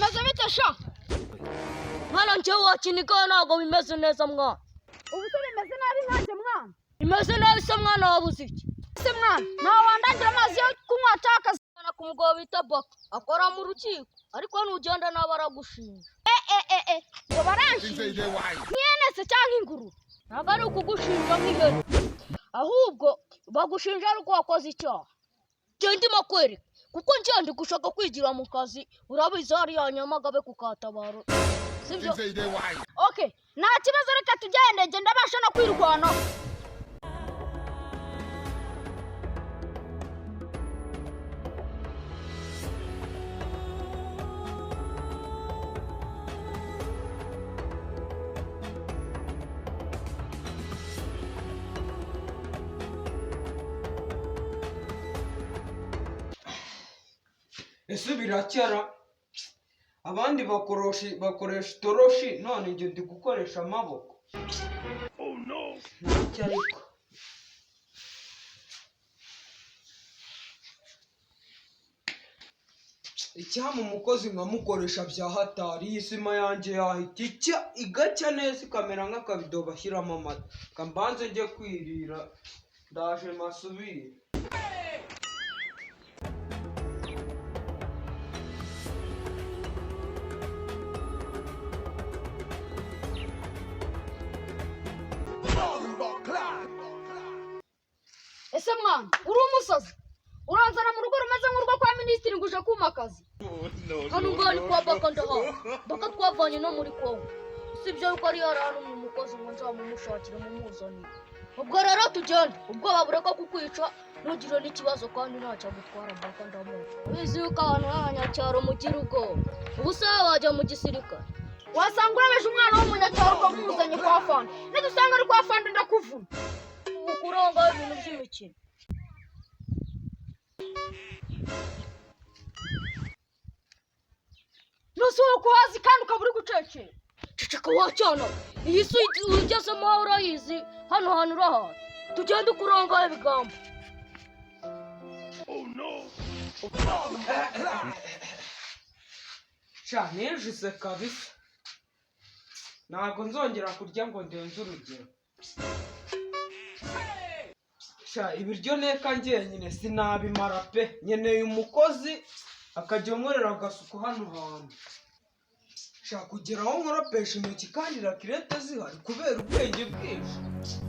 bimeze bite sha? Mwana njye wakinika ntago bimeze neza mwana. Ubu se bimeze nabi nkanjye mwana? Bimeze nabi se mwana wabuze iki? Se mwana, nawe wandangira amazi yo kunywa cyaka Sana ku mugabo bita Baka akora mu rukiko ariko nugenda nawe aragushinja. Ngo baranshinja. Nyene se cyangwa inguru? Ntabwo ari ukugushinja nk'ihene, ahubwo bagushinja ari uko wakoze icyaha. Njye ndimo kwereka kuko njye ndi gushaka kwigira mu kazi, urabizi hariya Nyamagabe ku Katabaro, sibyo? Okay, nta kibazo, reka tugende, njye ndabasha no kwirwanaho. Ese biracyara abandi bakoresha itoroshi, none njye ndi gukoresha amaboko. Oh no. Ariko icyama umukozi nkamukoresha bya hatari, iyi sima yanjye yahita igacya neza ikamera nk'akabido bashyiramo amata. Kambanze njye kwirira, ndaje masubire. Ese mwana, uri umusazi? Uranzana mu rugo rumeze nk'urwo kwa minisitiri ngo uje kumakazi? Hano ubwo ni kwa Baka ndahawe. Baka twavanye no muri Kongo. Sibyo yuko ari hano umukozi ngo nzamumushakire mumuzanire. Ubwo rero tugende, ubwoba bureka kukwica, ntugire n'ikibazo kandi ntacyo gutwara Baka ndamuzi. Ubizi yuko abantu b'abanyacyaro mugira ubwoba. Ubu se wajya mu gisirikare? Wasanga urabeje umwana w'umunyacyaro ukamuzanye kwa fanda. Nidusanga ari kwa fanda ndakuvuna. Ubu kuranga ibintu by'imikino. Nusohoka hasi kandi ukaba uri gucecera. Ceceka wacyana, iyi si ugezemo aho urayizi, hano hantu urahazi. Tugende ukurangaho ibigambo. Oh no. Sha nejise kabisa. Ntabwo nzongera kurya ngo ndenze urugero. Sha ibiryo neka njyenyine sinabimara pe, nkeneye umukozi akajya ankorera agasuku hano hantu. Sha kugira aho nkoropesha intoki kandi rakirete zihari kubera ubwenge bwinshi,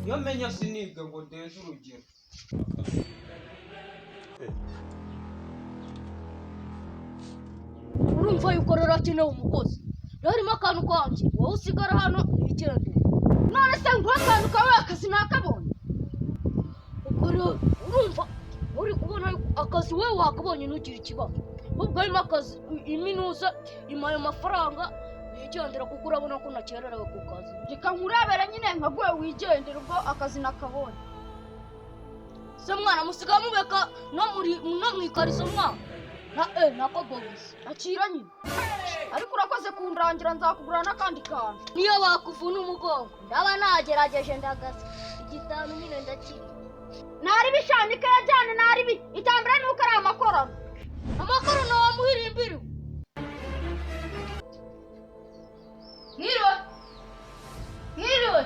iyo menya sinige ngo ndenze urugero. Urumva yuko rero akeneye umukozi. Harimo akantu kanjye, wowe usigara hano wigendere. None se ngo akantu kawe akazi nakabonye? Ubwo rero urumva uri kubona akazi wowe wakabonye ntugire ikibazo. Ubwo harimo akazi iminuza imaye amafaranga wigendera kuko urabona ko nakererewe ku kazi. Reka nkurebere nyine nkaguye wigendera ubwo akazi nakabonye. Se mwana musiga mubeka no mu ikariso mwana. Nako bogisi. Akira nyine. Ariko urakoze kundangira, nzakugura n'akandi kantu. Niyo bakuvuna umugongo ndaba nagerageje ndagaza igitanu nyine ndakira. Nari bishanika yajyane nari itambira nuko ari amakorano. Amakorano wamuhirimbiriwe. Ngiriwe.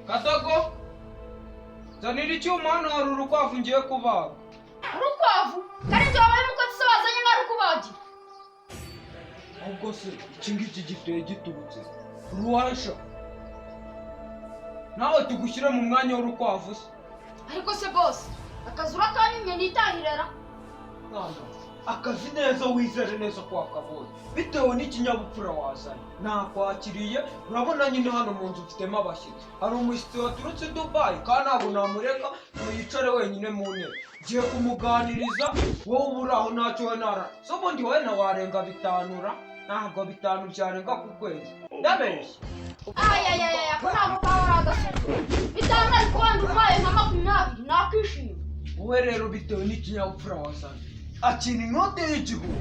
Katago, zanira icyuma hano hari urukwavu ngiye kubaga. Urukwavu? Kandi njye wabaye umukozi se wazanye nka rukubagira? Ahubwo se iki ngiki giteye gitubutse ruhasha, nawe tugushyire mu mwanya w'urukwavu se. Ariko se bose, akazi urakanyimye nitahirera? Akazi neza wizere neza ko wakabonye bitewe n'ikinyabupfura wazanye. Nakwakiriye, urabona nyine hano mu nzu mfitemo abashyitsi. Hari umushyitsi waturutse Dubai kandi ntabwo namureka ngo yicare wenyine mu ntebe. Ngiye kumuganiriza, wowe uba uri aho ntacyo we nara. So ubundi wowe nawarenga bitanura, ntabwo bitanu byarenga ku kwezi. Ndabeshya. Ayayayaya, ko ntabwo kawe ari agasuzuguro. Bitanu ariko wenda ubaye nka 20 nakwishima. Wowe rero bitewe n'ikinyabupfura wazanye, akina inote y'igihumbi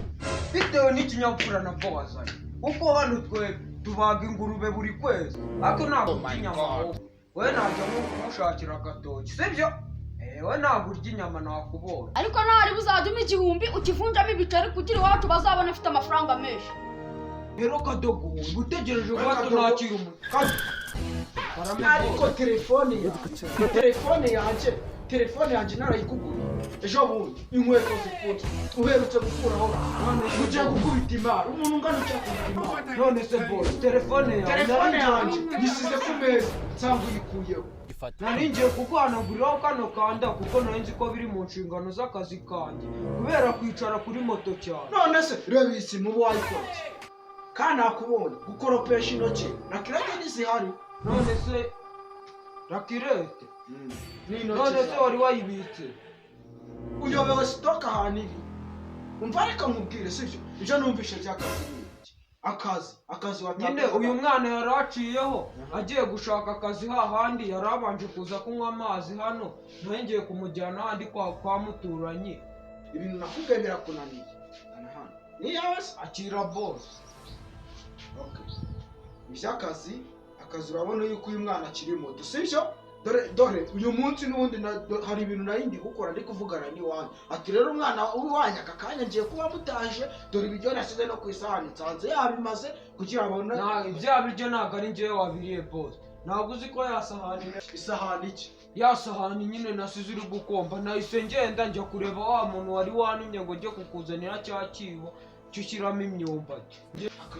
bitewe n'ikinyabupfura nabwo wazanye. Kuko hano twe tubaga ingurube buri kwezi, ariko ntabwo inyama wowe. Wowe najya nko kumushakira agatoki, sibyo? ewe ntabwo urya inyama nakubonye. ariko ntari buzajyamo igihumbi ukivunjamo ibiceri kugira iwacu bazabona afite amafaranga menshi. rero kadogo utegereje ko nakira umuntu ariko telefone yanjye narayikuguriye ejo bundi inkweto zifunze uherutse gukuraho ugiye gukubita imari umuntu ungana ugiye gukubita imari. none se boss telefone yanjye yisize ku meza nsanga uyikuyeho. naringiye kuguhanaguriraho kano kanda kuko nari nzi ko biri mu nshingano z'akazi kanjye kubera kwicara kuri moto cyane. none se reba iyi simu uba wayikora kandi nakubonye gukoropesha intoki na kirete ntizihari. none se rakirete none se wari wayibitse uyobewe sitoke ahantu iri. umva reka nkubwire sibyo ibyo numvishe by'akazi akazi nyine uyu mwana yari aciyeho agiye gushaka akazi hahandi yari abanje kuza kunywa amazi hano nawe ngiye kumujyana ahandi kwa muturanyi. ibintu nakubwiye birakunaniye hano niyawe se akira boss. iby'akazi urabona yuko uyu mwana akiri muto sibyo. dore uyu munsi n'ubundi hari ibintu nari ndi gukora ndi kuvugana n'iwanyu ati rero umwana w'iwanyu aka kanya ngiye kuba mutaje dore ibiryo nasize no ku isahani nsanze yabimaze kugira ngo ibya biryo ntabwo ari njyewe wabiriye boss. ntabwo uzi ko isahani iki ya sahani nyine nasize uri gukomba nahise ngenda njya kureba wa muntu wari wantumye ngo njye kukuzanira cya kibo cyushyiramo imyumbati.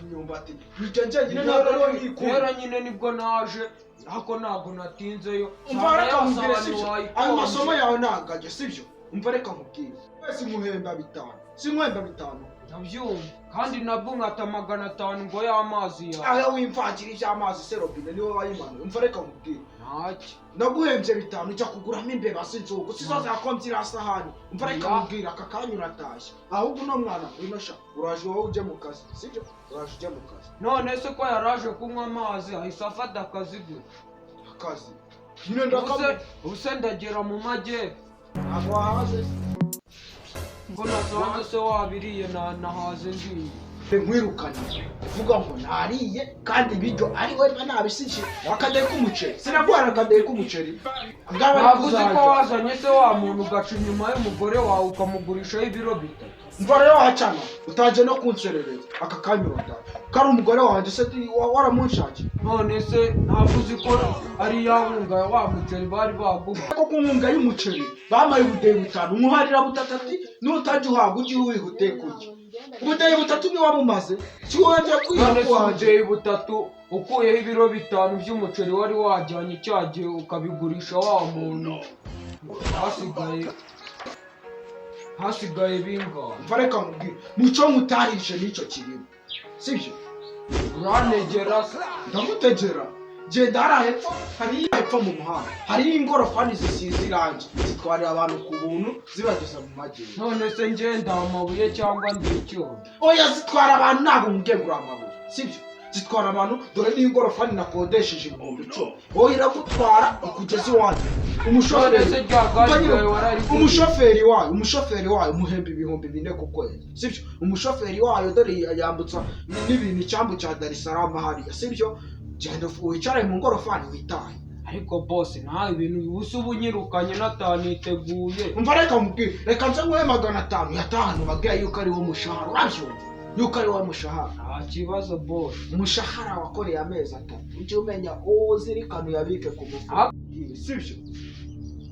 imyumbati bijya njyenyine ntabwo ariho rero nyine nibwo naje ariko ntabwo natinzeyo. umva reka nkubwire sibyo ayo masomo yawe ntangajye sibyo. umva reka nkubwire wese muhemba bitanu sinkwemba bitanu ndabyumva kandi nabwo nkata 500 ngo y'amazi yawe. aho wimvangira iby'amazi se robine niwe wayimanuye. umva reka nkubwire ntacyo naguhembye bitanu ujya kuguramo imbeba z'inzugu sizoza yakombyira sahani. umva reka nkubwire aka kanya uratashye ahubwo uno mwana winosha uraje wowe ujye mu kazi sibyo uraje ujye mu kazi. none se ko yaraje kunywa amazi ahise afata akazi gute akazi nyine ndakaze ubuse ndagera mu majyepfo ntabwo wahaze ngo nasanze se wabiriye nahaze ngiye nkwirukanye uvuga ngo nariye kandi ibiryo ari we nabisiki akadeye k'umuceri sinagwara akadeye k'umuceri ntabwo uzi ko wazanye se wa muntu ugaca inyuma y'umugore wawe ukamugurishaho ibiro bitatu. mva rero wacana utaje no kunserereza aka kanya urota kari umugore wanjye se waramunshaki. none se ntabwo uzi ko ari ya nkunga ya wa muceri bari baguha ko ku nkunga y'umuceri bamaye ubudeyi butanu umuharira butatati n'utajya uhabwa ujye wihute kurya ubudeyi butatu ni wamumaze kiwongera none se ubudeyi butatu ukuyeho ibiro 5 by'umuceri wari wajyanye cyagiye ukabigurisha wa muntu hasigaye bingahe. mva reka nkubwire muco mutarishe n'icyo kirimo sibyo. urantegera se ndamutegera genda hariya hepfo hariya hepfo mu muhanda hariyo ingorofani zisize irangi zitwarira abantu ku buntu zibageza mu majyepfo. none se ngenda amabuye cyangwa ndi icyuma? oya zitwara abantu ntabwo mugengura amabuye sibyo zitwara abantu dore n'iyo ngorofani nakodesheje 10,000 wowe iragutwara ikugeza iwanyu. umushoferi wayo umuhemba 4,000 ku kwezi sibyo. umushoferi wayo dore yambutsa n'ibintu icyambu cya Dar es Salaam hariya sibyo. genda wicare mu ngorofani witaye. ariko boss nta ibintu bibusa ubunyirukanye nataniteguye. umva reka mubwire reka nze nguhe 500 yatahanu bagaya yuko ari wo mushahara urabyumva yuko ari wo mushahara. nta kibazo boss umushahara wakoreye amezi 3 ujye umenya uwo zirikana uyabike ku mufuka sibyo.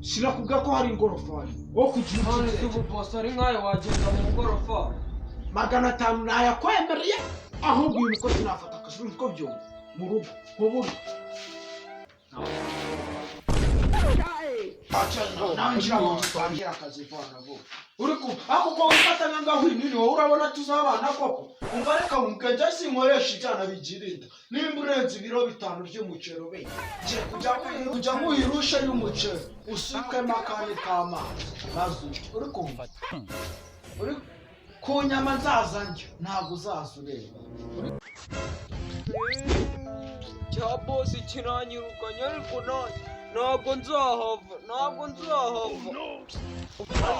sinakubwira ko hari ingorofani wo kugira none se ubu boss ari nkayo wagenda mu ngorofani 500 nayakwemereye ahubwo uyu mukozi nafata akazi ko byumva mu rugo nk'ubu nanjye akazi vana vuba uri ku ako ko wifatanya ngaho nini wowe urabona tuzabana koko. umva reka mukajya sinkoresha icyana bigirinda nimba urenze ibiro 5 by'umuceri ube ngiye kujya muhirusha y'umuceri usukemo akandi k'amazi maze uri kumva uri ku nyama nzaza njye ntabwo uzaza ureba cya boss kiranyirukanye ariko ntabwo nzahava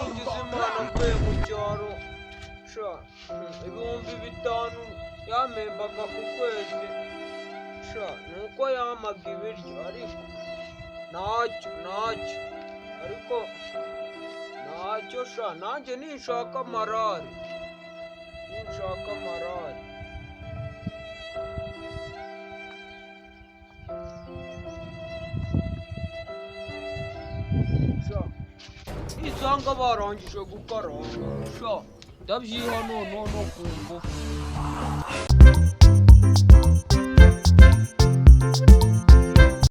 ngize imana mvuye mu cyaro sha 5,000 yamembaga ku kwezi sha nuko yamaga ibiryo ariko ntacyo ariko ntacyo sha nanjye ninshaka amarari sha nisanga barangije gukaranga sha ndabyiha noneho no ku ngufu